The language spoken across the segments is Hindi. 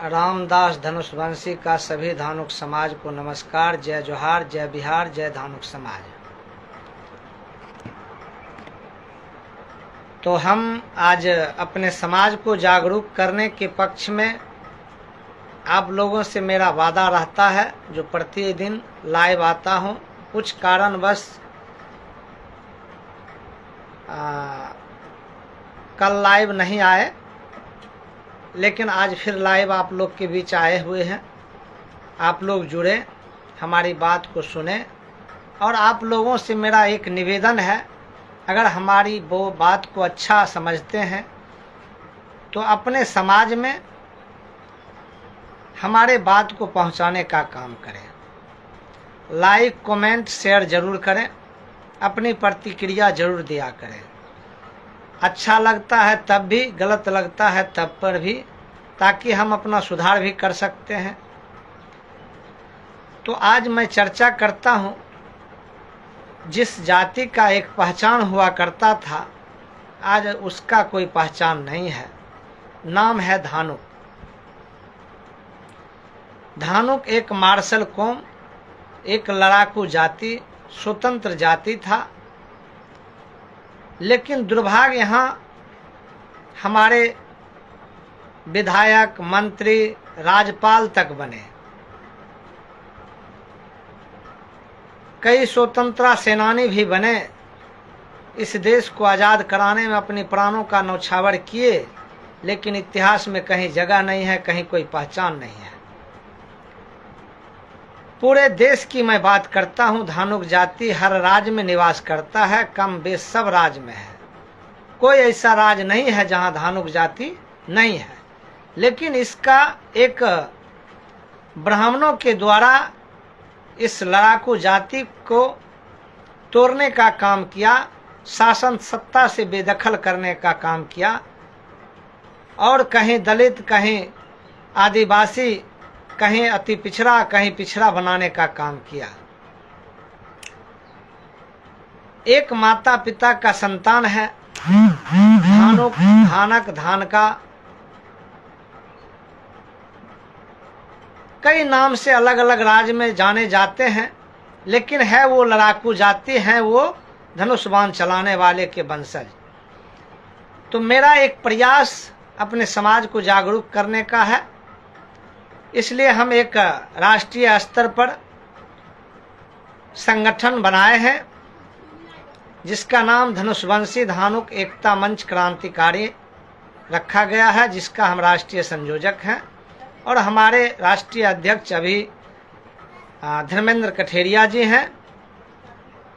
रामदास धनुषवंशी का सभी धानुक समाज को नमस्कार। जय जोहार, जय बिहार, जय धानुक समाज। तो हम आज अपने समाज को जागरूक करने के पक्ष में आप लोगों से मेरा वादा रहता है, जो प्रतिदिन लाइव आता हूँ। कुछ कारणवश कल लाइव नहीं आए, लेकिन आज फिर लाइव आप लोग के बीच आए हुए हैं। आप लोग जुड़े, हमारी बात को सुने, और आप लोगों से मेरा एक निवेदन है, अगर हमारी वो बात को अच्छा समझते हैं तो अपने समाज में हमारे बात को पहुंचाने का काम करें। लाइक, कमेंट, शेयर जरूर करें, अपनी प्रतिक्रिया जरूर दिया करें। अच्छा लगता है तब भी, गलत लगता है तब पर भी, ताकि हम अपना सुधार भी कर सकते हैं। तो आज मैं चर्चा करता हूँ, जिस जाति का एक पहचान हुआ करता था, आज उसका कोई पहचान नहीं है। नाम है धानुक। धानुक एक मार्शल कौम, एक लड़ाकू जाति, स्वतंत्र जाति था। लेकिन दुर्भाग्य यहाँ हमारे विधायक, मंत्री, राज्यपाल तक बने। कई स्वतंत्रता सेनानी भी बने, इस देश को आज़ाद कराने में अपने प्राणों का न्यौछावर किए, लेकिन इतिहास में कहीं जगह नहीं है, कहीं कोई पहचान नहीं है। पूरे देश की मैं बात करता हूँ। धानुक जाति हर राज्य में निवास करता है, कम बेश सब राज्य में है। कोई ऐसा राज्य नहीं है जहाँ धानुक जाति नहीं है। लेकिन इसका एक ब्राह्मणों के द्वारा इस लड़ाकू जाति को तोड़ने का काम किया, शासन सत्ता से बेदखल करने का काम किया, और कहीं दलित, कहीं आदिवासी, कहीं अति पिछड़ा, कहीं पिछड़ा बनाने का काम किया। एक माता पिता का संतान है धानुक, धानक, धान का। कई नाम से अलग अलग राज्य में जाने जाते हैं, लेकिन है वो लड़ाकू जाति, है वो धनुष बाण चलाने वाले के वंशज। तो मेरा एक प्रयास अपने समाज को जागरूक करने का है, इसलिए हम एक राष्ट्रीय स्तर पर संगठन बनाए हैं, जिसका नाम धनुषवंशी धानुक एकता मंच क्रांतिकारी रखा गया है, जिसका हम राष्ट्रीय संयोजक हैं। और हमारे राष्ट्रीय अध्यक्ष अभी धर्मेंद्र कठेरिया जी हैं।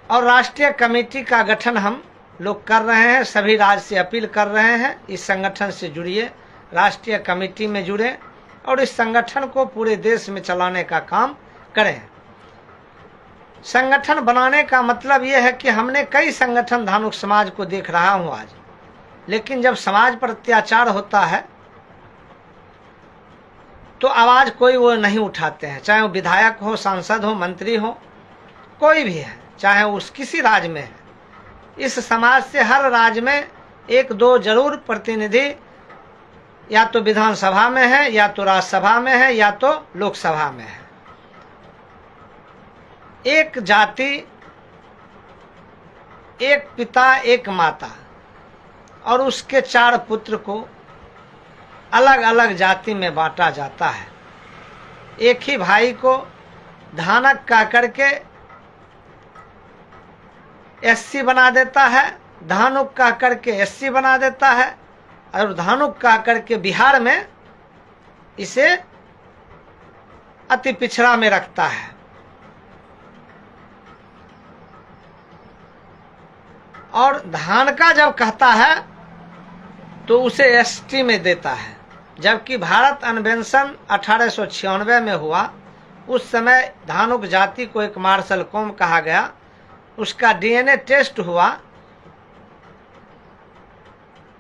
और राष्ट्रीय कमेटी का गठन हम लोग कर रहे हैं। सभी राज्य से अपील कर रहे हैं, इस संगठन से जुड़िए, राष्ट्रीय कमेटी में जुड़े, और इस संगठन को पूरे देश में चलाने का काम करें। संगठन बनाने का मतलब यह है कि हमने कई संगठन धानुक समाज को देख रहा हूं आज, लेकिन जब समाज पर अत्याचार होता है तो आवाज कोई वो नहीं उठाते हैं। चाहे वो विधायक हो, सांसद हो, मंत्री हो, कोई भी है, चाहे उस किसी राज्य में है। इस समाज से हर राज्य में एक दो जरूर प्रतिनिधि या तो विधानसभा में है, या तो राज्यसभा में है, या तो लोकसभा में है। एक जाति, एक पिता, एक माता, और उसके 4 पुत्र को अलग अलग जाति में बांटा जाता है। एक ही भाई को धानक का करके एससी बना देता है, धानुक का करके एससी बना देता है, और धानुक का करके बिहार में इसे अति पिछड़ा में रखता है। और धान का जब कहता है तो उसे एसटी में देता है। जबकि भारत अन्वेषण 1896 में हुआ, उस समय धानुक जाति को एक मार्शल कौम कहा गया। उसका डीएनए टेस्ट हुआ,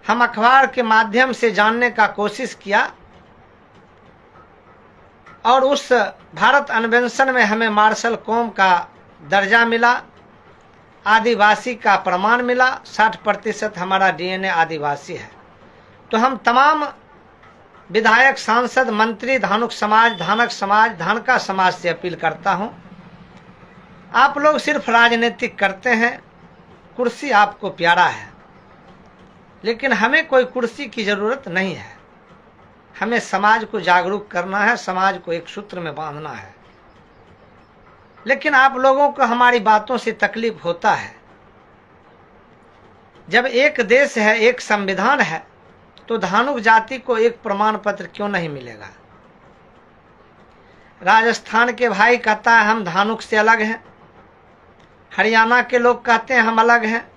हम अखबार के माध्यम से जानने का कोशिश किया, और उस भारत अन्वेषण में हमें मार्शल कौम का दर्जा मिला, आदिवासी का प्रमाण मिला। 60% हमारा डीएनए आदिवासी है। तो हम तमाम विधायक, सांसद, मंत्री, धानुक समाज, धानक समाज, धानका समाज से अपील करता हूं, आप लोग सिर्फ राजनीतिक करते हैं, कुर्सी आपको प्यारा है, लेकिन हमें कोई कुर्सी की जरूरत नहीं है। हमें समाज को जागरूक करना है, समाज को एक सूत्र में बांधना है। लेकिन आप लोगों को हमारी बातों से तकलीफ होता है। जब एक देश है, एक संविधान है, तो धानुक जाति को एक प्रमाण पत्र क्यों नहीं मिलेगा? राजस्थान के भाई कहता है हम धानुक से अलग हैं, हरियाणा के लोग कहते हैं हम अलग हैं,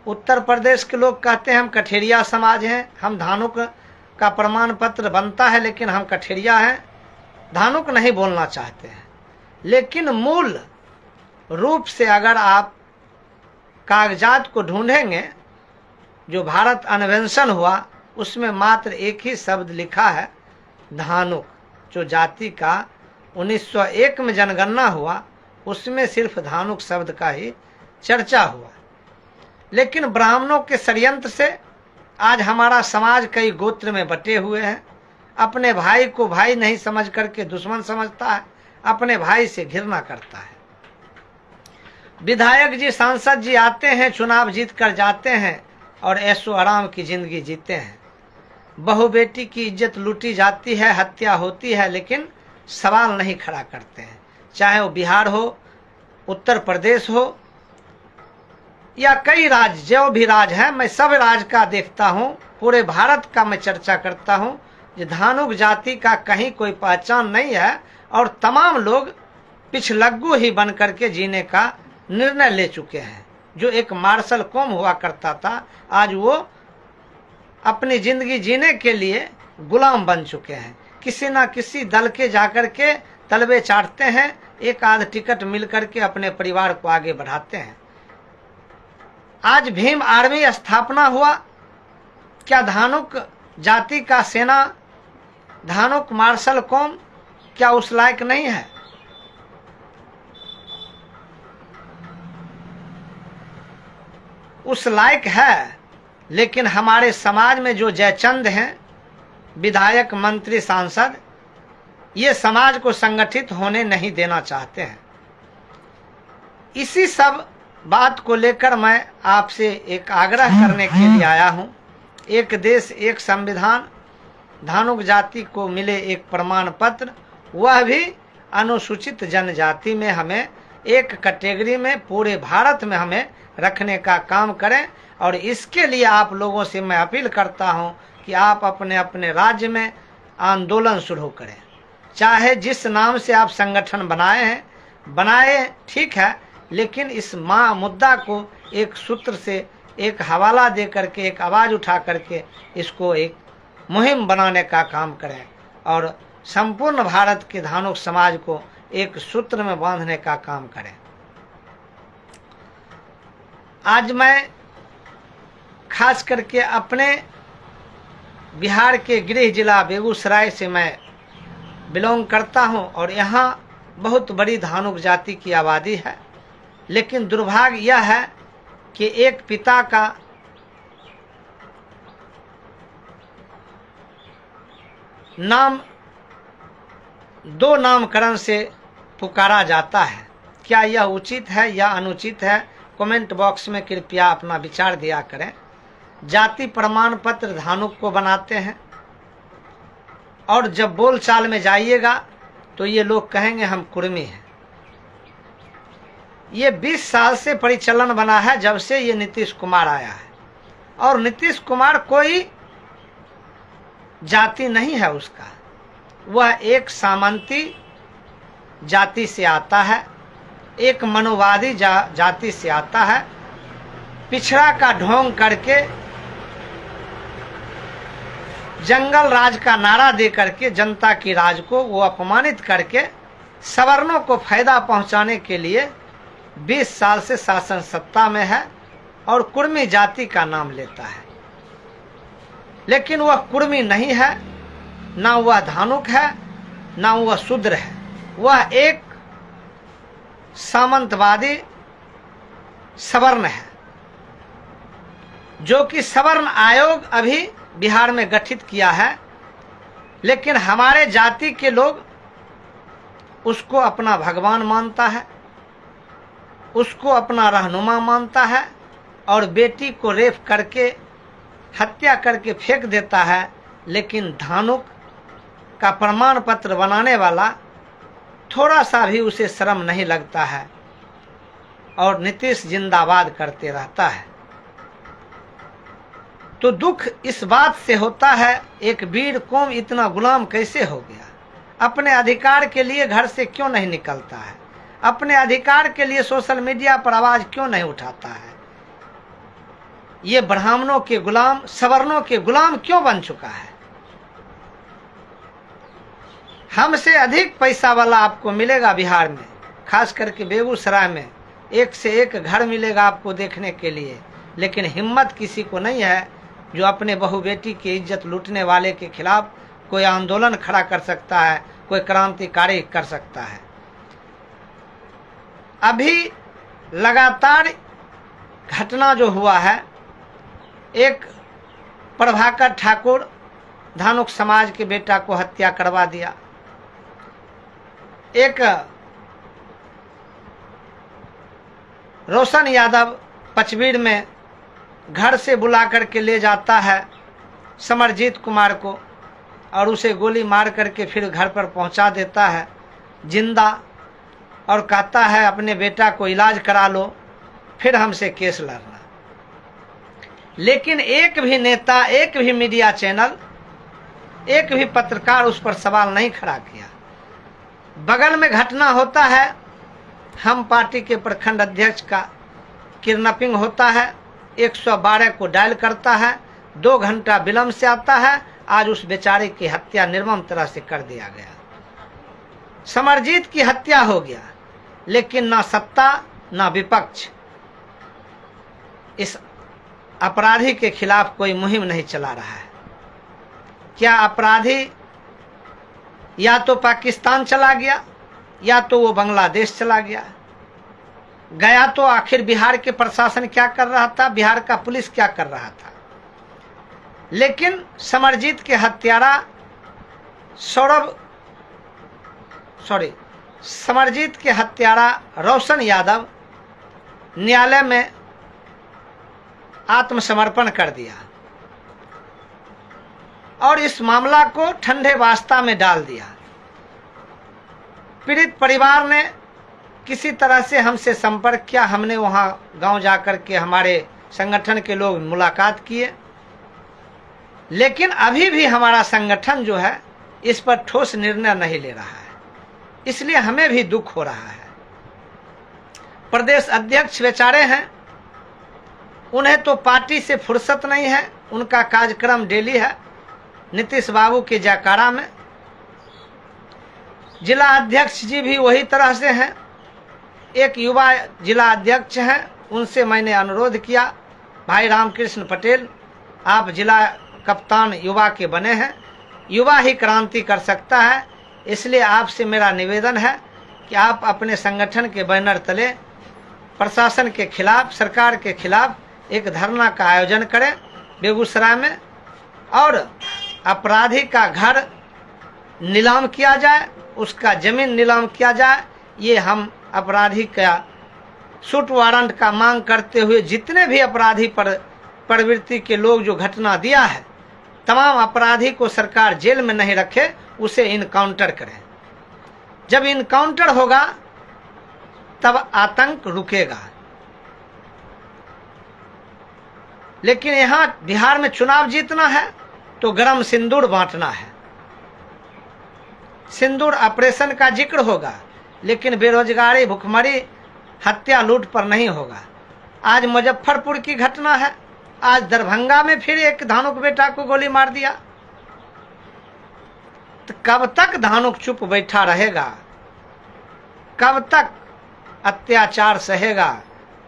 उत्तर प्रदेश के लोग कहते हैं हम कठेरिया समाज हैं, हम धानुक का प्रमाण पत्र बनता है लेकिन हम कठेरिया हैं, धानुक नहीं बोलना चाहते हैं। लेकिन मूल रूप से अगर आप कागजात को ढूंढेंगे, जो भारत अन्वेषण हुआ उसमें मात्र एक ही शब्द लिखा है धानुक। जो जाति का 1901 में जनगणना हुआ उसमें सिर्फ धानुक शब्द का ही चर्चा हुआ। लेकिन ब्राह्मणों के षड्यंत्र से आज हमारा समाज कई गोत्र में बटे हुए हैं। अपने भाई को भाई नहीं समझ करके दुश्मन समझता है, अपने भाई से घृणा करता है। विधायक जी, सांसद जी आते हैं, चुनाव जीत कर जाते हैं और ऐशो आराम की जिंदगी जीते हैं। बहू बेटी की इज्जत लूटी जाती है, हत्या होती है, लेकिन सवाल नहीं खड़ा करते हैं। चाहे वो बिहार हो, उत्तर प्रदेश हो या कई राज्य, जो भी राज्य है, मैं सब राज्य का देखता हूँ, पूरे भारत का मैं चर्चा करता हूँ। ये धानुक जाति का कहीं कोई पहचान नहीं है और तमाम लोग पिछलग्गू ही बन करके जीने का निर्णय ले चुके हैं। जो एक मार्शल कौम हुआ करता था, आज वो अपनी जिंदगी जीने के लिए गुलाम बन चुके हैं। किसी ना किसी दल के जाकर के तलबे चाटते हैं, एक आध टिकट मिल करके अपने परिवार को आगे बढ़ाते हैं। आज भीम आर्मी स्थापना हुआ, क्या धानुक जाति का सेना, धानुक मार्शल कौम क्या उस लायक नहीं है? उस लायक है। लेकिन हमारे समाज में जो जयचंद हैं, विधायक, मंत्री, सांसद, ये समाज को संगठित होने नहीं देना चाहते हैं। इसी सब बात को लेकर मैं आपसे एक आग्रह करने के लिए आया हूं। एक देश, एक संविधान, धानुक जाति को मिले एक प्रमाण पत्र, वह भी अनुसूचित जनजाति में हमें एक कैटेगरी में पूरे भारत में हमें रखने का काम करें। और इसके लिए आप लोगों से मैं अपील करता हूं कि आप अपने अपने राज्य में आंदोलन शुरू करें। चाहे जिस नाम से आप संगठन बनाए हैं, बनाए, ठीक है, लेकिन इस मुद्दा को एक सूत्र से, एक हवाला दे करके, एक आवाज़ उठा करके इसको एक मुहिम बनाने का काम करें और संपूर्ण भारत के धानुक समाज को एक सूत्र में बांधने का काम करें। आज मैं खास करके अपने बिहार के गृह जिला बेगूसराय से मैं बिलोंग करता हूं और यहाँ बहुत बड़ी धानुक जाति की आबादी है। लेकिन दुर्भाग्य यह है कि एक पिता का नाम दो नामकरण से पुकारा जाता है। क्या यह उचित है या अनुचित है? कमेंट बॉक्स में कृपया अपना विचार दिया करें। जाति प्रमाण पत्र धानुक को बनाते हैं और जब बोलचाल में जाइएगा तो ये लोग कहेंगे हम कुर्मी हैं। ये 20 साल से परिचालन बना है, जब से ये नीतीश कुमार आया है। और नीतीश कुमार कोई जाति नहीं है उसका, वह एक सामंती जाति से आता है, एक मनोवादी जाति से आता है। पिछड़ा का ढोंग करके, जंगल राज का नारा दे करके जनता की राज को वो अपमानित करके सवर्णों को फायदा पहुंचाने के लिए 20 साल से शासन सत्ता में है और कुर्मी जाति का नाम लेता है। लेकिन वह कुर्मी नहीं है, ना वह धानुक है, ना वह शूद्र है। वह एक सामंतवादी सवर्ण है, जो कि सवर्ण आयोग अभी बिहार में गठित किया है लेकिन हमारे जाति के लोग उसको अपना भगवान मानता है, उसको अपना रहनुमा मानता है और बेटी को रेप करके हत्या करके फेंक देता है। लेकिन धानुक का प्रमाण पत्र बनाने वाला थोड़ा सा भी उसे शर्म नहीं लगता है और नीतीश जिंदाबाद करते रहता है। तो दुख इस बात से होता है, एक वीर कौम इतना गुलाम कैसे हो गया? अपने अधिकार के लिए घर से क्यों नहीं निकलता है? अपने अधिकार के लिए सोशल मीडिया पर आवाज क्यों नहीं उठाता है? ये ब्राह्मणों के गुलाम, सवर्णों के गुलाम क्यों बन चुका है? हमसे अधिक पैसा वाला आपको मिलेगा बिहार में, खास करके बेगूसराय में एक से एक घर मिलेगा आपको देखने के लिए, लेकिन हिम्मत किसी को नहीं है जो अपने बहू बेटी की इज्जत लूटने वाले के खिलाफ कोई आंदोलन खड़ा कर सकता है, कोई क्रांतिकारी कर सकता है। अभी लगातार घटना जो हुआ है, एक प्रभाकर ठाकुर धानुक समाज के बेटा को हत्या करवा दिया, एक रोशन यादव पचबीर में घर से बुला करके ले जाता है समरजीत कुमार को और उसे गोली मार करके फिर घर पर पहुंचा देता है जिंदा, और कहता है अपने बेटा को इलाज करा लो फिर हमसे केस लड़ना। लेकिन एक भी नेता, एक भी मीडिया चैनल, एक भी पत्रकार उस पर सवाल नहीं खड़ा किया। बगल में घटना होता है, हम पार्टी के प्रखंड अध्यक्ष का किडनैपिंग होता है, 112 को डायल करता है, 2 घंटा विलंब से आता है। आज उस बेचारे की हत्या निर्मम तरह से कर दिया गया। समरजीत की हत्या हो गया, लेकिन ना सत्ता ना विपक्ष इस अपराधी के खिलाफ कोई मुहिम नहीं चला रहा है। क्या अपराधी या तो पाकिस्तान चला गया या तो वो बांग्लादेश चला गया तो आखिर बिहार के प्रशासन क्या कर रहा था, बिहार का पुलिस क्या कर रहा था? लेकिन समरजीत के हत्यारा समरजीत के हत्यारा रोशन यादव न्यायालय में आत्मसमर्पण कर दिया और इस मामला को ठंडे वास्ता में डाल दिया। पीड़ित परिवार ने किसी तरह से हमसे संपर्क किया, हमने वहां गांव जाकर के हमारे संगठन के लोग मुलाकात किए, लेकिन अभी भी हमारा संगठन जो है इस पर ठोस निर्णय नहीं ले रहा है। इसलिए हमें भी दुख हो रहा है। प्रदेश अध्यक्ष बेचारे हैं, उन्हें तो पार्टी से फुर्सत नहीं है, उनका कार्यक्रम डेली है नीतीश बाबू के जयकारा में। जिला अध्यक्ष जी भी वही तरह से हैं। एक युवा जिला अध्यक्ष हैं, उनसे मैंने अनुरोध किया, भाई रामकृष्ण पटेल आप जिला कप्तान युवा के बने हैं, युवा ही क्रांति कर सकता है, इसलिए आपसे मेरा निवेदन है कि आप अपने संगठन के बैनर तले प्रशासन के खिलाफ, सरकार के खिलाफ एक धरना का आयोजन करें बेगूसराय में और अपराधी का घर नीलाम किया जाए, उसका जमीन नीलाम किया जाए। ये हम अपराधी का शूट वारंट का मांग करते हुए जितने भी अपराधी पर प्रवृत्ति के लोग जो घटना दिया है, तमाम अपराधी को सरकार जेल में नहीं रखे, उसे इनकाउंटर करें। जब इनकाउंटर होगा तब आतंक रुकेगा। लेकिन यहां बिहार में चुनाव जीतना है तो गरम सिंदूर बांटना है। सिंदूर ऑपरेशन का जिक्र होगा, लेकिन बेरोजगारी, भुखमरी, हत्या, लूट पर नहीं होगा। आज मुजफ्फरपुर की घटना है, आज दरभंगा में फिर एक धानुक बेटा को गोली मार दिया। तो कब तक धानुक चुप बैठा रहेगा? कब तक अत्याचार सहेगा?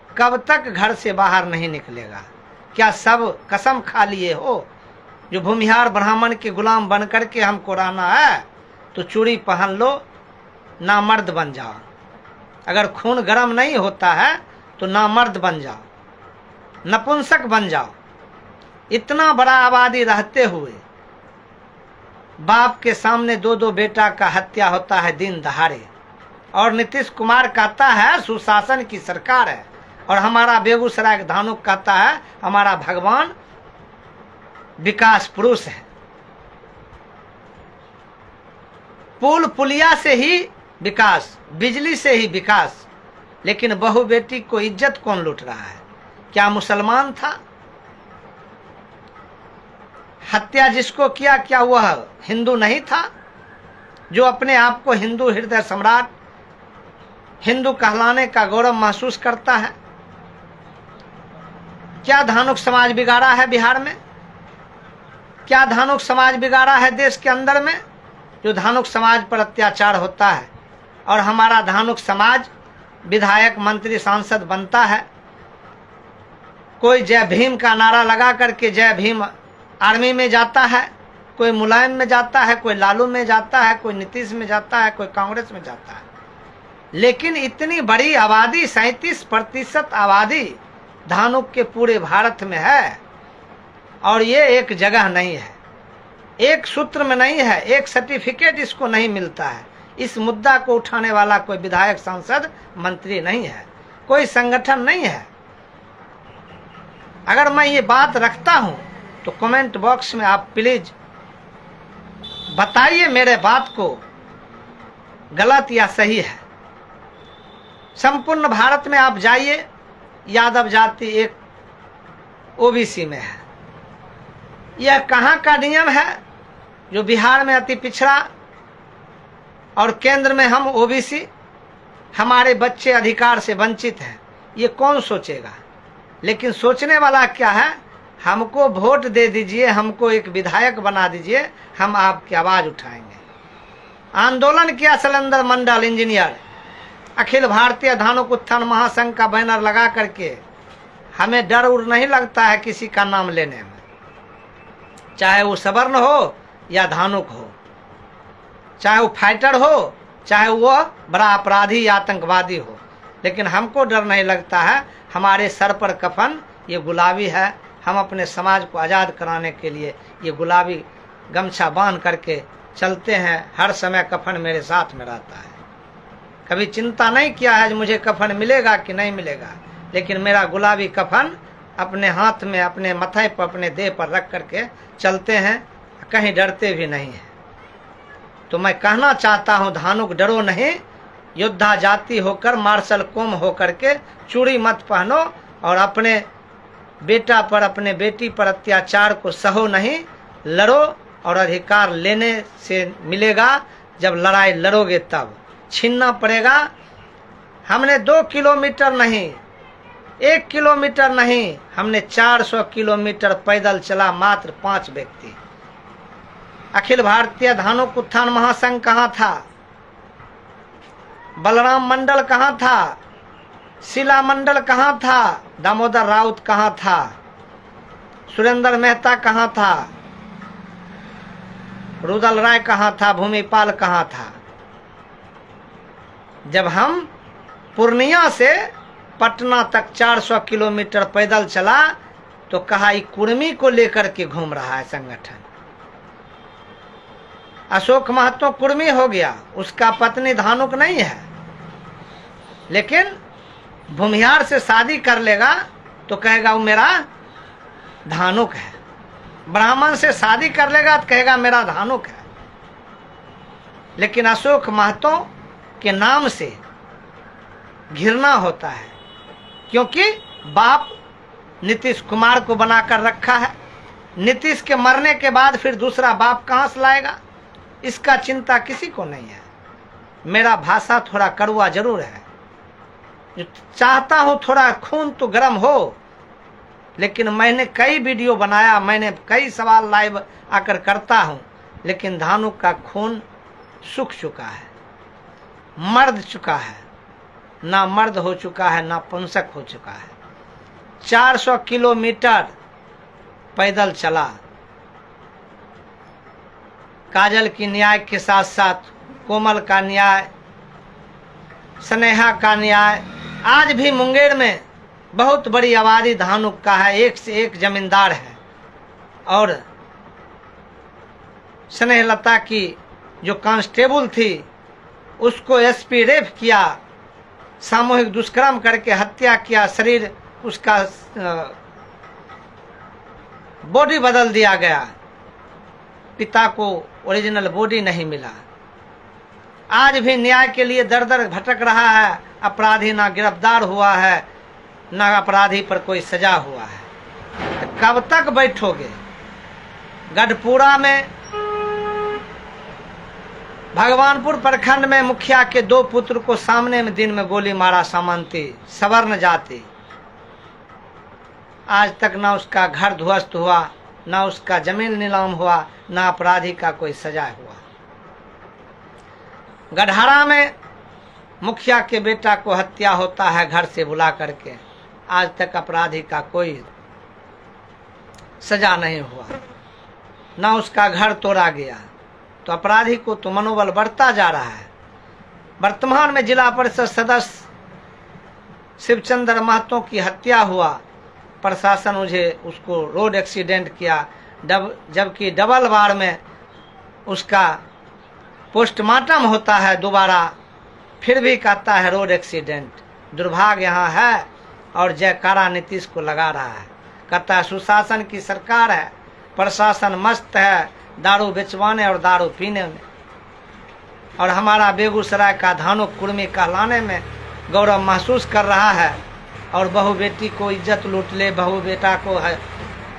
कब तक घर से बाहर नहीं निकलेगा? क्या सब कसम खा लिए हो जो भूमिहार ब्राह्मण के गुलाम बन करके हमको रहना है तो चूड़ी पहन लो, नामर्द बन जाओ। अगर खून गर्म नहीं होता है तो नामर्द बन जाओ, नपुंसक बन जाओ। इतना बड़ा आबादी रहते हुए बाप के सामने दो दो बेटा का हत्या होता है दिन दहाड़े, और नीतीश कुमार कहता है सुशासन की सरकार है, और हमारा बेगूसराय का धानुक कहता है हमारा भगवान विकास पुरुष है। पुल पुलिया से ही विकास, बिजली से ही विकास, लेकिन बहू बेटी को इज्जत कौन लूट रहा है? क्या मुसलमान था? हत्या जिसको किया क्या वह हिंदू नहीं था? जो अपने आप को हिंदू हृदय सम्राट, हिंदू कहलाने का गौरव महसूस करता है। क्या धानुक समाज बिगाड़ा है बिहार में? क्या धानुक समाज बिगाड़ा है देश के अंदर में? जो धानुक समाज पर अत्याचार होता है और हमारा धानुक समाज विधायक मंत्री सांसद बनता है, कोई जय भीम का नारा लगा करके जय भीम आर्मी में जाता है, कोई मुलायम में जाता है, कोई लालू में जाता है, कोई नीतीश में जाता है, कोई कांग्रेस में जाता है। लेकिन इतनी बड़ी आबादी 37% आबादी धानुक के पूरे भारत में है, और ये एक जगह नहीं है, एक सूत्र में नहीं है, एक सर्टिफिकेट इसको नहीं मिलता है। इस मुद्दा को उठाने वाला कोई विधायक सांसद मंत्री नहीं है, कोई संगठन नहीं है। अगर मैं ये बात रखता हूं तो कमेंट बॉक्स में आप प्लीज बताइए मेरे बात को गलत या सही है। संपूर्ण भारत में आप जाइए, यादव जाति एक ओबीसी में है। यह कहाँ का नियम है जो बिहार में अति पिछड़ा और केंद्र में हम ओबीसी, हमारे बच्चे अधिकार से वंचित हैं? ये कौन सोचेगा? लेकिन सोचने वाला क्या है, हमको वोट दे दीजिए, हमको एक विधायक बना दीजिए, हम आपकी आवाज उठाएंगे। आंदोलन किया शैलेंद्र मंडल इंजीनियर, अखिल भारतीय धानुक उत्थान महासंघ का बैनर लगा करके। हमें डर उड़ नहीं लगता है किसी का नाम लेने में, चाहे वो सवर्ण हो या धानुक हो, चाहे वो फाइटर हो, चाहे वो बड़ा अपराधी या आतंकवादी हो। लेकिन हमको डर नहीं लगता है। हमारे सर पर कफन ये गुलाबी है। हम अपने समाज को आज़ाद कराने के लिए ये गुलाबी गमछा बांध करके चलते हैं। हर समय कफन मेरे साथ में रहता है। कभी चिंता नहीं किया है मुझे कफन मिलेगा कि नहीं मिलेगा, लेकिन मेरा गुलाबी कफन अपने हाथ में, अपने माथे पर, अपने देह पर रख करके चलते हैं, कहीं डरते भी नहीं हैं। तो मैं कहना चाहता हूं, धानुक डरो नहीं, योद्धा जाति होकर, मार्शल कोम होकर के चूड़ी मत पहनो और अपने बेटा पर, अपने बेटी पर अत्याचार को सहो नहीं, लड़ो। और अधिकार लेने से मिलेगा जब लड़ाई लड़ोगे, तब छीनना पड़ेगा। हमने 2 किलोमीटर नहीं, 1 किलोमीटर नहीं, हमने 400 किलोमीटर पैदल चला, मात्र 5 व्यक्ति। अखिल भारतीय धानुक उत्थान महासंघ कहाँ था? बलराम मंडल कहाँ था? शीला मंडल कहाँ था? दामोदर राउत कहाँ था? सुरेंद्र मेहता कहाँ था? रुदल राय कहाँ था? भूमिपाल कहाँ था? जब हम पूर्णिया से पटना तक 400 किलोमीटर पैदल चला तो कहा ये कुर्मी को लेकर के घूम रहा है संगठन। अशोक महतो कुर्मी हो गया, उसका पत्नी धानुक नहीं है, लेकिन भूमिहार से शादी कर लेगा तो कहेगा वो मेरा धानुक है। ब्राह्मण से शादी कर लेगा तो कहेगा मेरा धानुक है। लेकिन अशोक महतो के नाम से घृणा होता है, क्योंकि बाप नीतीश कुमार को बनाकर रखा है। नीतीश के मरने के बाद फिर दूसरा बाप कहां से लाएगा, इसका चिंता किसी को नहीं है। मेरा भाषा थोड़ा कड़वा जरूर है, चाहता हूं थोड़ा खून तो गर्म हो, लेकिन मैंने कई वीडियो बनाया, मैंने कई सवाल लाइव आकर करता हूं, लेकिन धानुक का खून सूख चुका है, मर्द चुका है, ना मर्द हो चुका है, ना पुंसक हो चुका है। 400 किलोमीटर पैदल चला। काजल की न्याय के साथ साथ कोमल का न्याय, स्नेहा का न्याय। आज भी मुंगेर में बहुत बड़ी आबादी धानुक का है, एक से एक जमींदार है, और स्नेहलता की जो कांस्टेबल थी उसको एसपी रेप किया, सामूहिक दुष्कर्म करके हत्या किया, शरीर उसका बॉडी बदल दिया गया, पिता को ओरिजिनल बॉडी नहीं मिला। आज भी न्याय के लिए दर दर भटक रहा है, अपराधी ना गिरफ्तार हुआ है, ना अपराधी पर कोई सजा हुआ है। तो कब तक बैठोगे? गढ़पुरा में, भगवानपुर प्रखंड में मुखिया के 2 पुत्र को सामने में दिन में गोली मारा सामंती, सवर्ण जाति। आज तक ना उसका घर ध्वस्त हुआ, ना उसका जमीन नीलाम हुआ, ना अपराधी का कोई सजा हुआ। गढ़हरा में मुखिया के बेटा को हत्या होता है घर से बुला करके, आज तक अपराधी का कोई सजा नहीं हुआ, ना उसका घर तोड़ा गया। तो अपराधी को तो मनोबल बढ़ता जा रहा है। वर्तमान में जिला परिषद सदस्य शिवचंद्र महतो की हत्या हुआ, प्रशासन उसको रोड एक्सीडेंट किया, जबकि डबल बार में उसका पोस्टमार्टम होता है दोबारा, फिर भी कहता है रोड एक्सीडेंट। दुर्भाग्य यहाँ है और जयकारा नीतीश को लगा रहा है, कहता है सुशासन की सरकार है, प्रशासन मस्त है दारू बेचवाने और दारू पीने में, और हमारा बेगूसराय का धानुक कुर्मी कहलाने में गौरव महसूस कर रहा है, और बहू बेटी को इज्जत लूट ले, बहू बेटा को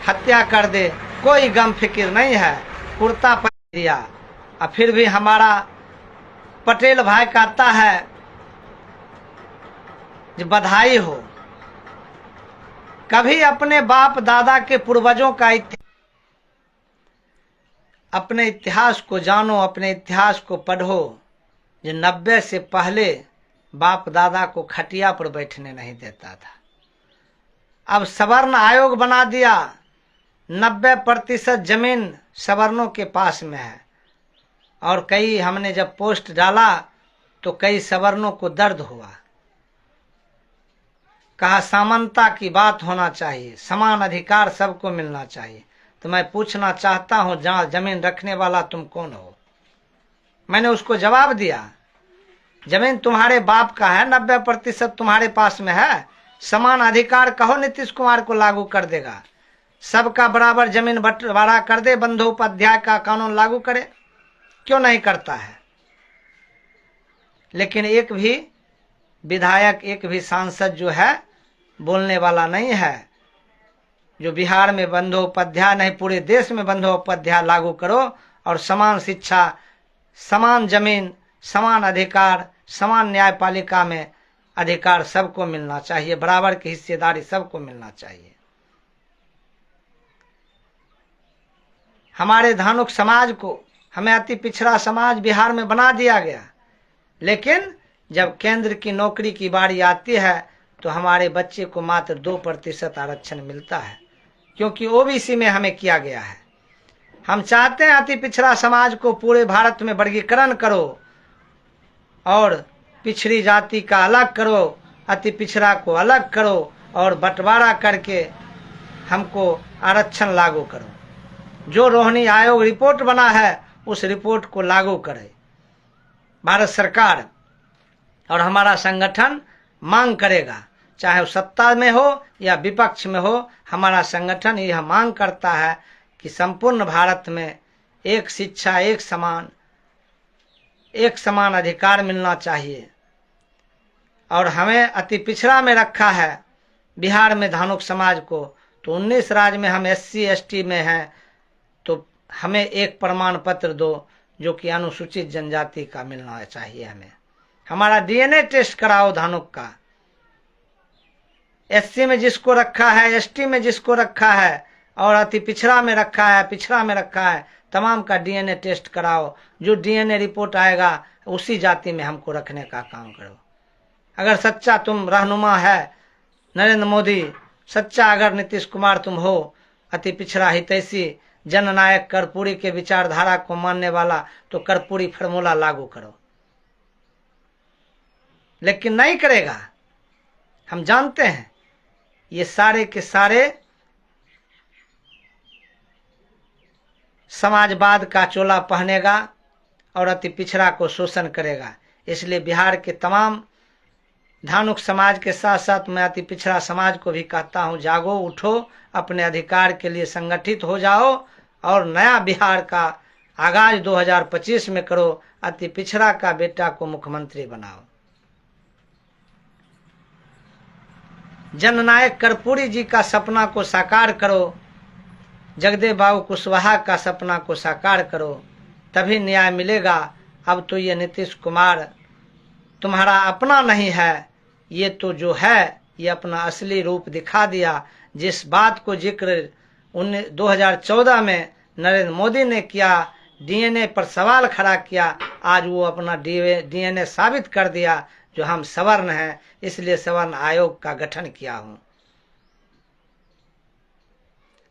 हत्या कर दे, कोई गम फिक्र नहीं है, कुर्ता पहन दिया। और फिर भी हमारा पटेल भाई कहता है कि बधाई हो। कभी अपने बाप दादा के पूर्वजों का अपने इतिहास को जानो, अपने इतिहास को पढ़ो। जो 90 से पहले बाप दादा को खटिया पर बैठने नहीं देता था, अब सवर्ण आयोग बना दिया, 90% जमीन सवर्णों के पास में है। और कई हमने जब पोस्ट डाला तो कई सवर्णों को दर्द हुआ, कहा समानता की बात होना चाहिए, समान अधिकार सबको मिलना चाहिए। तो मैं पूछना चाहता हूं, जहां जमीन रखने वाला तुम कौन हो? मैंने उसको जवाब दिया, जमीन तुम्हारे बाप का है, 90% तुम्हारे पास में है, समान अधिकार कहो नीतीश कुमार को लागू कर देगा, सबका बराबर जमीन बंटवारा कर दे, बंधोपाध्याय का कानून लागू करे, क्यों नहीं करता है? लेकिन एक भी विधायक, एक भी सांसद जो है बोलने वाला नहीं है। जो बिहार में बंधोपाध्याय नहीं, पूरे देश में बंधोपाध्याय लागू करो, और समान शिक्षा, समान जमीन, समान अधिकार, समान न्यायपालिका में अधिकार सबको मिलना चाहिए, बराबर की हिस्सेदारी सबको मिलना चाहिए। हमारे धानुक समाज को, हमें अति पिछड़ा समाज बिहार में बना दिया गया, लेकिन जब केंद्र की नौकरी की बारी आती है तो हमारे बच्चे को मात्र 2% आरक्षण मिलता है, क्योंकि ओबीसी में हमें किया गया है। हम चाहते हैं अति पिछड़ा समाज को पूरे भारत में वर्गीकरण करो और पिछड़ी जाति का अलग करो, अति पिछड़ा को अलग करो और बंटवारा करके हमको आरक्षण लागू करो। जो रोहिणी आयोग रिपोर्ट बना है उस रिपोर्ट को लागू करे भारत सरकार, और हमारा संगठन मांग करेगा, चाहे वो सत्ता में हो या विपक्ष में हो। हमारा संगठन यह मांग करता है कि संपूर्ण भारत में एक शिक्षा, एक समान अधिकार मिलना चाहिए। और हमें अति पिछड़ा में रखा है बिहार में धानुक समाज को, तो 19 राज्य में हम SC ST में हैं, तो हमें एक प्रमाण पत्र दो जो कि अनुसूचित जनजाति का मिलना चाहिए। हमारा DNA टेस्ट कराओ धानुक का, SC में जिसको रखा है, ST में जिसको रखा है, और अति पिछड़ा में रखा है, पिछड़ा में रखा है, तमाम का DNA टेस्ट कराओ। जो DNA रिपोर्ट आएगा उसी जाति में हमको रखने का काम करो। अगर सच्चा तुम रहनुमा है नरेंद्र मोदी, सच्चा अगर नीतीश कुमार तुम हो, अति पिछड़ा हितैषी जननायक कर्पूरी के विचारधारा को मानने वाला, तो कर्पूरी फार्मूला लागू करो। लेकिन नहीं करेगा। हम जानते हैं ये सारे के सारे समाजवाद का चोला पहनेगा और अति पिछड़ा को शोषण करेगा। इसलिए बिहार के तमाम धानुक समाज के साथ साथ मैं अति पिछड़ा समाज को भी कहता हूँ, जागो, उठो, अपने अधिकार के लिए संगठित हो जाओ और नया बिहार का आगाज 2025 में करो। अति पिछड़ा का बेटा को मुख्यमंत्री बनाओ। जननायक कर्पूरी जी का सपना को साकार करो, जगदेव बाबू कुशवाहा का सपना को साकार करो, तभी न्याय मिलेगा। अब तो ये नीतीश कुमार तुम्हारा अपना नहीं है, ये तो जो है ये अपना असली रूप दिखा दिया। जिस बात को जिक्र 2014 में नरेंद्र मोदी ने किया, डीएनए पर सवाल खड़ा किया, आज वो अपना डीएनए साबित कर दिया जो हम सवर्ण हैं, इसलिए सवर्ण आयोग का गठन किया हूं।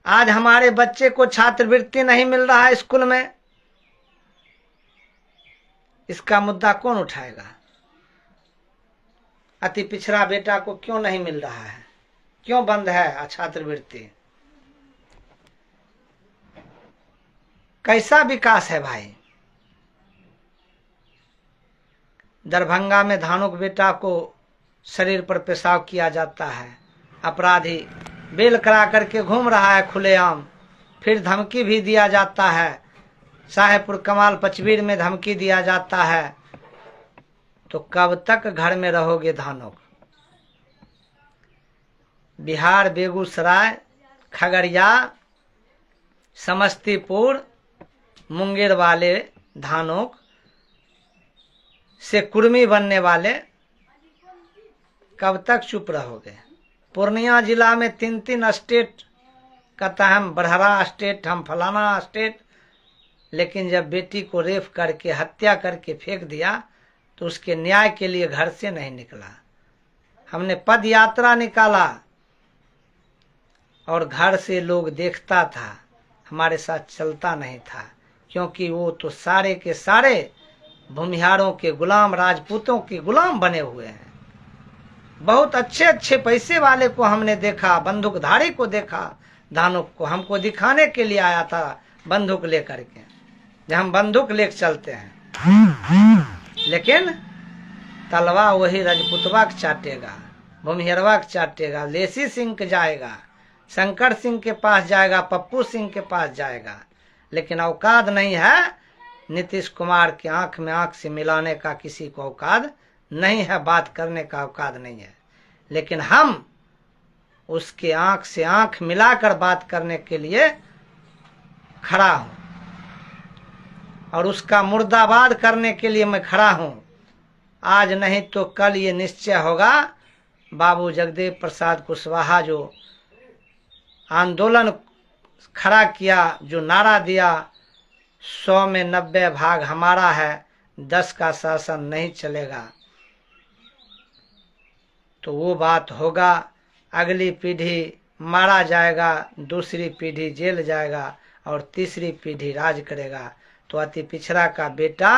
आज हमारे बच्चे को छात्रवृत्ति नहीं मिल रहा है स्कूल में, इसका मुद्दा कौन उठाएगा? अति पिछड़ा बेटा को क्यों नहीं मिल रहा है, क्यों बंद है छात्रवृत्ति? कैसा विकास है भाई? दरभंगा में धानुक बेटा को शरीर पर पेशाब किया जाता है, अपराधी बेल करा करके घूम रहा है खुलेआम, फिर धमकी भी दिया जाता है। साहेबपुर कमाल पचवीर में धमकी दिया जाता है। तो कब तक घर में रहोगे धानुक? बिहार, बेगूसराय, खगड़िया, समस्तीपुर, मुंगेर वाले धानुक से कुर्मी बनने वाले कब तक चुप रहोगे? पूर्णिया जिला में 3 स्टेट कहता है हम बड़हरा स्टेट, हम फलाना स्टेट, लेकिन जब बेटी को रेप करके हत्या करके फेंक दिया तो उसके न्याय के लिए घर से नहीं निकला। हमने पद यात्रा निकाला और घर से लोग देखता था, हमारे साथ चलता नहीं था, क्योंकि वो तो सारे के सारे भूमिहारों के गुलाम, राजपूतों के गुलाम बने हुए हैं। बहुत अच्छे अच्छे पैसे वाले को हमने देखा, बंदूकधारी को देखा, धानुक को हमको दिखाने के लिए आया था बंदूक लेकर के, जब हम बंदूक लेकर चलते हैं, लेकिन तलवा वही रजपुतवा के चाटेगा, भूमिहरवा के चाटेगा, लेसी सिंह के जाएगा, शंकर सिंह के पास जाएगा, पप्पू सिंह के पास जाएगा, लेकिन औकात नहीं है नीतीश कुमार की आंख में आंख से मिलाने का। किसी को औकात नहीं है, बात करने का औकात नहीं है, लेकिन हम उसके आंख से आंख मिलाकर बात करने के लिए खड़ा हूं और उसका मुर्दाबाद करने के लिए मैं खड़ा हूं। आज नहीं तो कल ये निश्चय होगा। बाबू जगदेव प्रसाद कुशवाहा जो आंदोलन खड़ा किया, जो नारा दिया, 100 में 90 भाग हमारा है, 10 का शासन नहीं चलेगा, तो वो बात होगा। अगली पीढ़ी मारा जाएगा, दूसरी पीढ़ी जेल जाएगा और तीसरी पीढ़ी राज करेगा। तो अति पिछड़ा का बेटा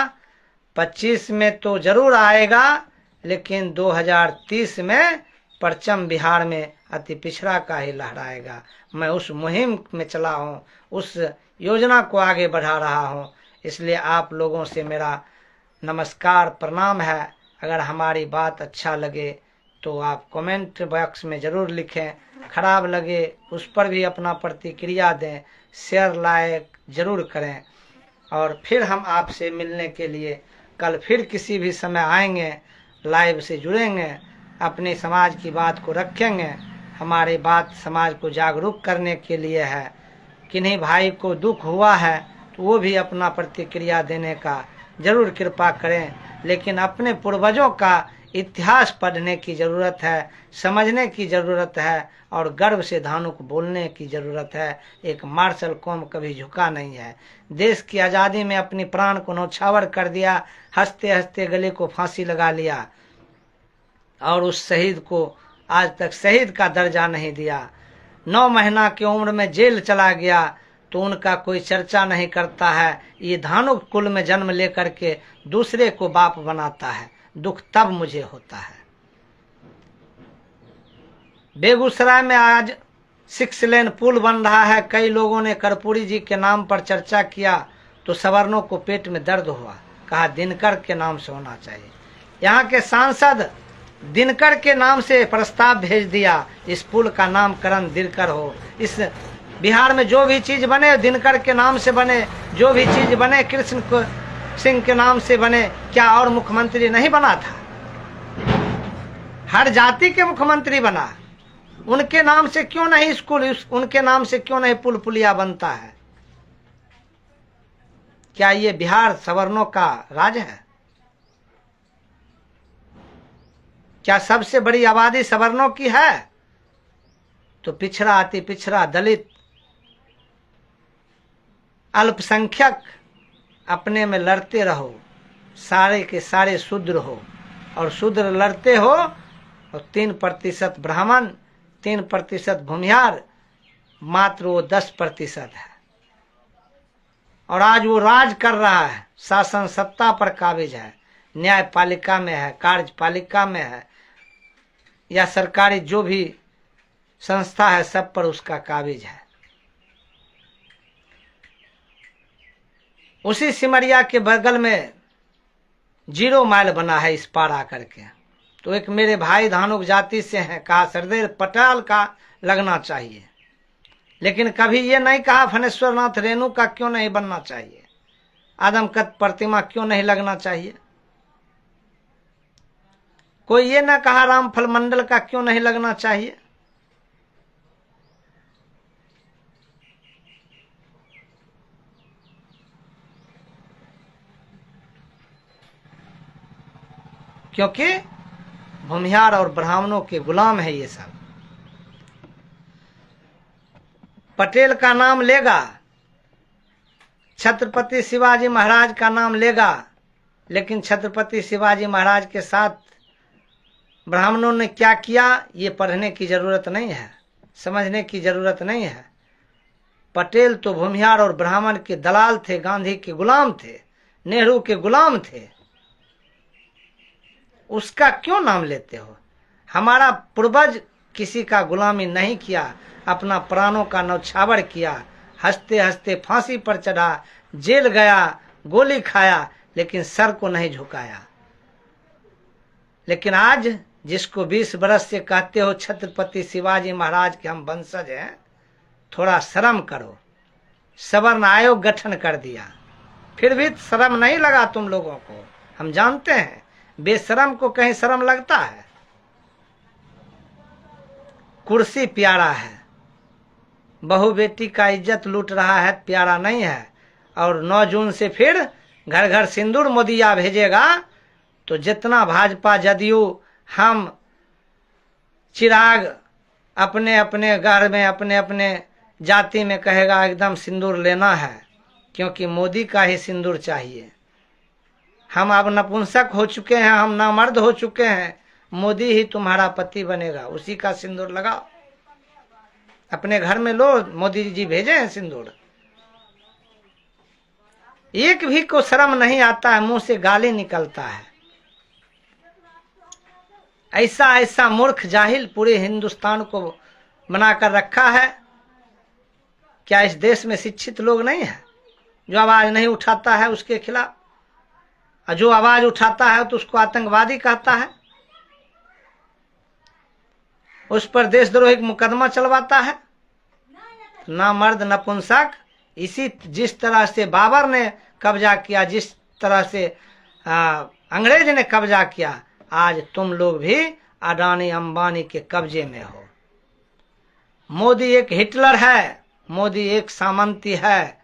25 में तो जरूर आएगा, लेकिन 2030 में परचम बिहार में अति पिछड़ा का ही लहराएगा। मैं उस मुहिम में चला हूँ, उस योजना को आगे बढ़ा रहा हूँ। इसलिए आप लोगों से मेरा नमस्कार, प्रणाम है। अगर हमारी बात अच्छा लगे तो आप कमेंट बॉक्स में ज़रूर लिखें, खराब लगे उस पर भी अपना प्रतिक्रिया दें, शेयर लाइक ज़रूर करें। और फिर हम आपसे मिलने के लिए कल फिर किसी भी समय आएंगे, लाइव से जुड़ेंगे, अपने समाज की बात को रखेंगे। हमारी बात समाज को जागरूक करने के लिए है। किन्हीं भाई को दुख हुआ है तो वो भी अपना प्रतिक्रिया देने का जरूर कृपा करें, लेकिन अपने पूर्वजों का इतिहास पढ़ने की ज़रूरत है, समझने की ज़रूरत है और गर्व से धानुक बोलने की ज़रूरत है। एक मार्शल कौम कभी झुका नहीं है। देश की आज़ादी में अपनी प्राण को न्यौछावर कर दिया, हंसते हंसते गले को फांसी लगा लिया और उस शहीद को आज तक शहीद का दर्जा नहीं दिया। 9 महीना की उम्र में जेल चला गया तो उनका कोई चर्चा नहीं करता है। ये धानुक कुल में जन्म लेकर के दूसरे को बाप बनाता है, दुख तब मुझे होता है। बेगूसराय में आज 6 लेन पुल बन रहा है। कई लोगों ने कर्पूरी जी के नाम पर चर्चा किया तो सवर्णों को पेट में दर्द हुआ, कहा दिनकर के नाम से होना चाहिए। यहाँ के सांसद दिनकर के नाम से प्रस्ताव भेज दिया, इस पुल का नामकरण दिनकर हो। इस बिहार में जो भी चीज बने दिनकर के नाम से बने, जो भी चीज बने कृष्ण सिंह के नाम से बने। क्या और मुख्यमंत्री नहीं बना था? हर जाति के मुख्यमंत्री बना, उनके नाम से क्यों नहीं स्कूल, उनके नाम से क्यों नहीं पुल पुलिया बनता है? क्या ये बिहार सवर्णों का राज है? क्या सबसे बड़ी आबादी सवर्णों की है? तो पिछड़ा, अति पिछड़ा, दलित, अल्पसंख्यक अपने में लड़ते रहो, सारे के सारे शूद्र हो, और शूद्र लड़ते हो, और 3% ब्राह्मण, 3% भूमिहार, मात्र वो 10% है। और आज वो राज कर रहा है, शासन सत्ता पर काबिज है, न्यायपालिका में है, कार्यपालिका में है, या सरकारी जो भी संस्था है सब पर उसका काबिज है। उसी सिमरिया के बगल में 0 माइल बना है इस पार आकर के। तो एक मेरे भाई धानुक जाति से हैं, कहा सरदेव पटेल का लगना चाहिए, लेकिन कभी ये नहीं कहा फणेश्वर नाथ रेणु का क्यों नहीं बनना चाहिए, आदमकद प्रतिमा क्यों नहीं लगना चाहिए। कोई ये ना कहा रामफल मंडल का क्यों नहीं लगना चाहिए। क्योंकि भूमिहार और ब्राह्मणों के गुलाम है ये सब। पटेल का नाम लेगा, छत्रपति शिवाजी महाराज का नाम लेगा, लेकिन छत्रपति शिवाजी महाराज के साथ ब्राह्मणों ने क्या किया ये पढ़ने की जरूरत नहीं है, समझने की जरूरत नहीं है। पटेल तो भूमिहार और ब्राह्मण के दलाल थे, गांधी के गुलाम थे, नेहरू के गुलाम थे। उसका क्यों नाम लेते हो? हमारा पूर्वज किसी का गुलामी नहीं किया, अपना प्राणों का न्यौछावर किया, हंसते हंसते फांसी पर चढ़ा, जेल गया, गोली खाया, लेकिन सर को नहीं झुकाया। लेकिन आज जिसको 20 बरस से कहते हो छत्रपति शिवाजी महाराज के हम वंशज हैं, थोड़ा शर्म करो। सवर्ण आयोग गठन कर दिया, फिर भी शर्म नहीं लगा तुम लोगों को। हम जानते हैं बेशरम को कहीं शर्म लगता है। कुर्सी प्यारा है, बहू बेटी का इज्जत लूट रहा है, प्यारा नहीं है। और 9 जून से फिर घर घर सिंदूर मोदिया भेजेगा, तो जितना भाजपा जदयू हम चिराग अपने अपने घर में अपने अपने जाति में कहेगा एकदम सिंदूर लेना है, क्योंकि मोदी का ही सिंदूर चाहिए। हम अब नपुंसक हो चुके हैं, हम नामर्द हो चुके हैं, मोदी ही तुम्हारा पति बनेगा, उसी का सिंदूर लगाओ। अपने घर में लो, मोदी जी भेजे हैं सिंदूर। एक भी को शर्म नहीं आता है, मुंह से गाली निकलता है। ऐसा ऐसा मूर्ख जाहिल पूरे हिंदुस्तान को बनाकर रखा है। क्या इस देश में शिक्षित लोग नहीं है जो आवाज नहीं उठाता है उसके खिलाफ? जो आवाज उठाता है तो उसको आतंकवादी कहता है, उस पर देशद्रोही मुकदमा चलवाता है। ना मर्द नपुंसक। इसी जिस तरह से बाबर ने कब्जा किया, जिस तरह से अंग्रेज ने कब्जा किया, आज तुम लोग भी अडानी अंबानी के कब्जे में हो। मोदी एक हिटलर है, मोदी एक सामंती है,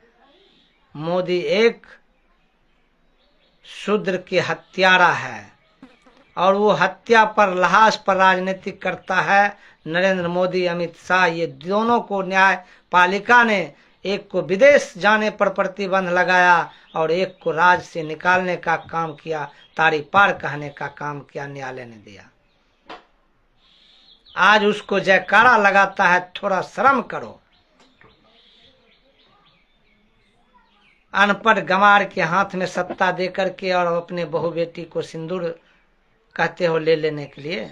मोदी एक शूद्र के हत्यारा है, और वो हत्या पर लहास पर राजनीति करता है। नरेंद्र मोदी, अमित शाह, ये दोनों को न्यायपालिका ने, एक को विदेश जाने पर प्रतिबंध लगाया और एक को राज से निकालने का काम किया, तारी पार कहने का काम किया, न्यायालय ने दिया। आज उसको जयकारा लगाता है। थोड़ा शर्म करो। अनपढ़ गंवार के हाथ में सत्ता दे करके और अपने बहू बेटी को सिंदूर कहते हो ले लेने के लिए।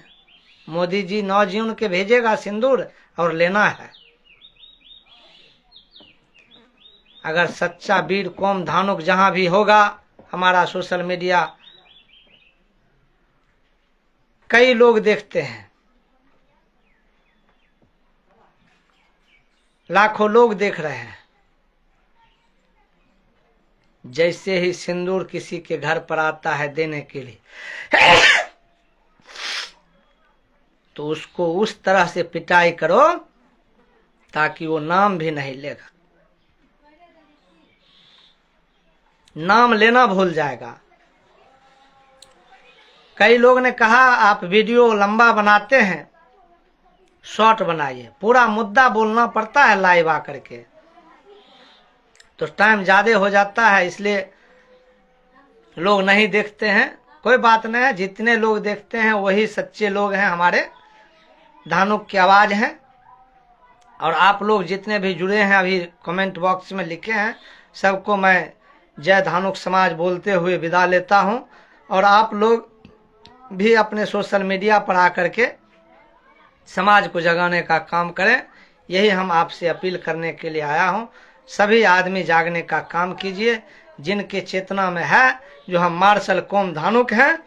मोदी जी 9 जून के भेजेगा सिंदूर और लेना है। अगर सच्चा वीर कौम धानुक जहां भी होगा, हमारा सोशल मीडिया कई लोग देखते हैं, लाखों लोग देख रहे हैं। जैसे ही सिंदूर किसी के घर पर आता है देने के लिए, तो उसको उस तरह से पिटाई करो ताकि वो नाम भी नहीं लेगा, नाम लेना भूल जाएगा। कई लोग ने कहा आप वीडियो लंबा बनाते हैं, शॉर्ट बनाइए। पूरा मुद्दा बोलना पड़ता है लाइव आकर के, तो टाइम ज्यादा हो जाता है, इसलिए लोग नहीं देखते हैं। कोई बात नहीं है, जितने लोग देखते हैं वही सच्चे लोग हैं, हमारे धानुक की आवाज हैं। और आप लोग जितने भी जुड़े हैं, अभी कमेंट बॉक्स में लिखे हैं, सबको मैं जय धानुक समाज बोलते हुए विदा लेता हूं। और आप लोग भी अपने सोशल मीडिया पर आकर के समाज को जगाने का काम करें, यही हम आपसे अपील करने के लिए आया हूं। सभी आदमी जागने का काम कीजिए, जिनके चेतना में है जो हम मार्शल कौम धानुक हैं,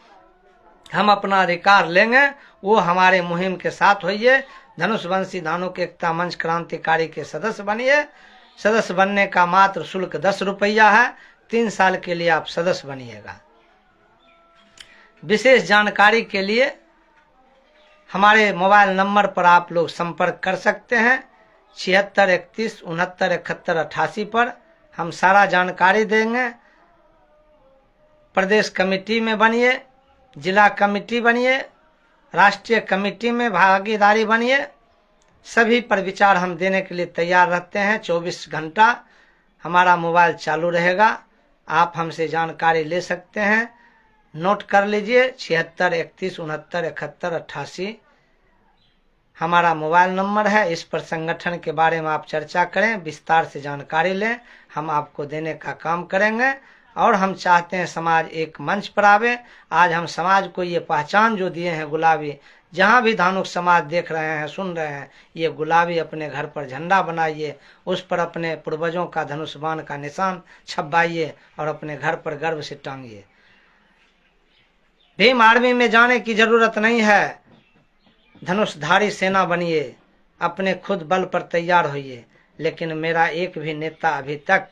हम अपना अधिकार लेंगे, वो हमारे मुहिम के साथ होइए। धनुषवंशी धानुक एकता मंच क्रांतिकारी के सदस्य बनिए। सदस्य बनने का मात्र शुल्क 10 रुपया है, 3 साल के लिए आप सदस्य बनिएगा। विशेष जानकारी के लिए हमारे मोबाइल नंबर पर आप लोग संपर्क कर सकते हैं, 76 31 69 71 88 पर हम सारा जानकारी देंगे। प्रदेश कमेटी में बनिए, जिला कमेटी बनिए, राष्ट्रीय कमेटी में भागीदारी बनिए, सभी पर विचार हम देने के लिए तैयार रहते हैं। 24 घंटा हमारा मोबाइल चालू रहेगा, आप हमसे जानकारी ले सकते हैं। नोट कर लीजिए, 76 31 69 71 88 हमारा मोबाइल नंबर है। इस पर संगठन के बारे में आप चर्चा करें, विस्तार से जानकारी लें, हम आपको देने का काम करेंगे। और हम चाहते हैं समाज एक मंच पर आवे। आज हम समाज को ये पहचान जो दिए हैं गुलाबी, जहां भी धानुक समाज देख रहे हैं, सुन रहे हैं, ये गुलाबी अपने घर पर झंडा बनाइए, उस पर अपने पूर्वजों का धनुष बाण का निशान छपवाइए और अपने घर पर गर्व से टांगिए। भीम आर्मी में जाने की जरूरत नहीं है, धनुषधारी सेना बनिए, अपने खुद बल पर तैयार होइए। लेकिन मेरा एक भी नेता अभी तक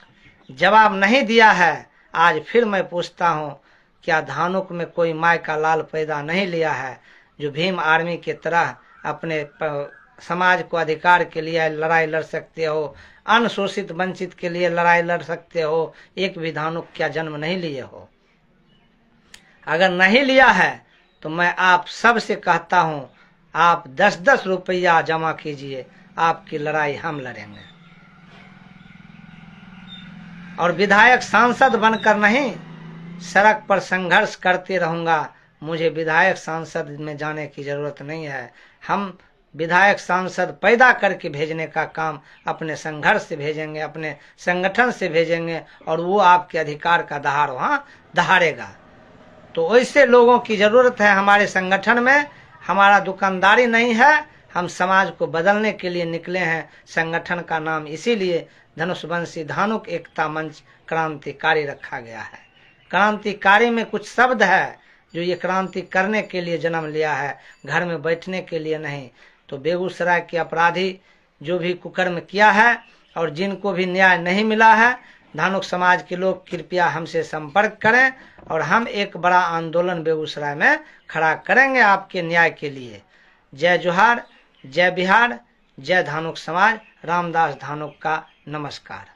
जवाब नहीं दिया है। आज फिर मैं पूछता हूं, क्या धानुक में कोई माय का लाल पैदा नहीं लिया है जो भीम आर्मी की तरह अपने समाज को अधिकार के लिए लड़ाई लड़ सकते हो, अनशोषित वंचित के लिए लड़ाई लड़ सकते हो? एक भी धानुक क्या जन्म नहीं लिए हो? अगर नहीं लिया है तो मैं आप सब से कहता हूं, आप 10-10 रुपया जमा कीजिए, आपकी लड़ाई हम लड़ेंगे। और विधायक सांसद बनकर नहीं, सड़क पर संघर्ष करते रहूंगा। मुझे विधायक सांसद में जाने की जरूरत नहीं है। हम विधायक सांसद पैदा करके भेजने का काम अपने संघर्ष से भेजेंगे, अपने संगठन से भेजेंगे, और वो आपके अधिकार का दहाड़ वहां दहाड़ेगा। तो ऐसे लोगों की जरूरत है हमारे संगठन में। हमारा दुकानदारी नहीं है, हम समाज को बदलने के लिए निकले हैं। संगठन का नाम इसीलिए धनुषवंशी धानुक एकता मंच क्रांतिकारी रखा गया है। क्रांतिकारी में कुछ शब्द है जो ये क्रांति करने के लिए जन्म लिया है, घर में बैठने के लिए नहीं। तो बेगूसराय के अपराधी जो भी कुकर्म किया है और जिनको भी न्याय नहीं मिला है, धानुक समाज के लोग कृपया हमसे संपर्क करें और हम एक बड़ा आंदोलन बेगूसराय में खड़ा करेंगे आपके न्याय के लिए। जय जोहार, जय बिहार, जय धानुक समाज। रामदास धानुक का नमस्कार।